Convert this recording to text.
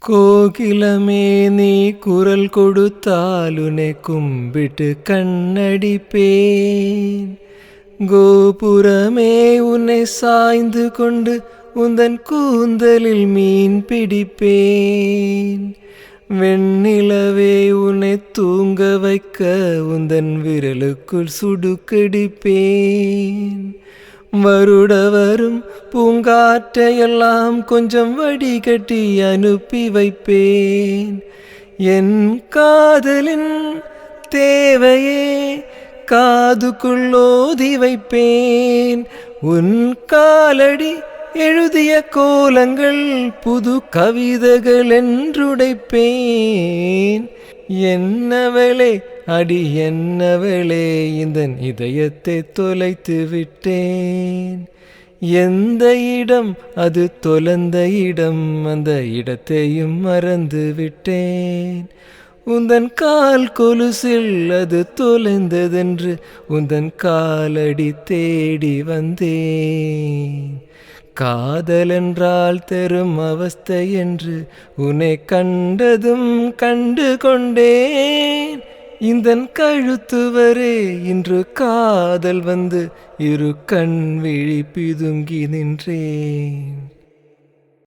கோகிலமே நீ குரல் கொடுத்தால் உன்னை கும்பிட்டு கண்ணடிப்பேன். கோபுரமே உன்னை சாய்ந்து கொண்டு உந்தன் கூந்தலில் மீன் பிடிப்பேன். வெண்ணிலவே உன்னை தூங்க வைக்க உந்தன் விரலுக்குள் சுடுக்கடிப்பேன். வருட வரும் பூங்காற்றையெல்லாம் கொஞ்சம் வடிகட்டி அனுப்பி வைப்பேன். என் காதலின் தேவையே காதுக்குள் ஓதி வைப்பேன். உன் காலடி எழுதிய கோலங்கள் புது கவிதைகள் என்றுடைப்பேன். என்னவளே அடி என்னவளே இந்தன் இதயத்தை தொலைத்து விட்டேன். எந்த இடம் அது தொலைந்த இடம், அந்த இடத்தையும் மறந்து விட்டேன். உந்தன் கால் கொலுசில் அது தொலைந்ததென்று உந்தன் காலடி தேடி வந்தேன். காதலென்றால் தரும் அவஸ்தை என்று உன்னை கண்டதும் கண்டு கொண்டேன். இந்தன் கழுத்து வரை இன்று காதல் வந்து இரு கண் விழி பிதுங்கி நின்றேன்.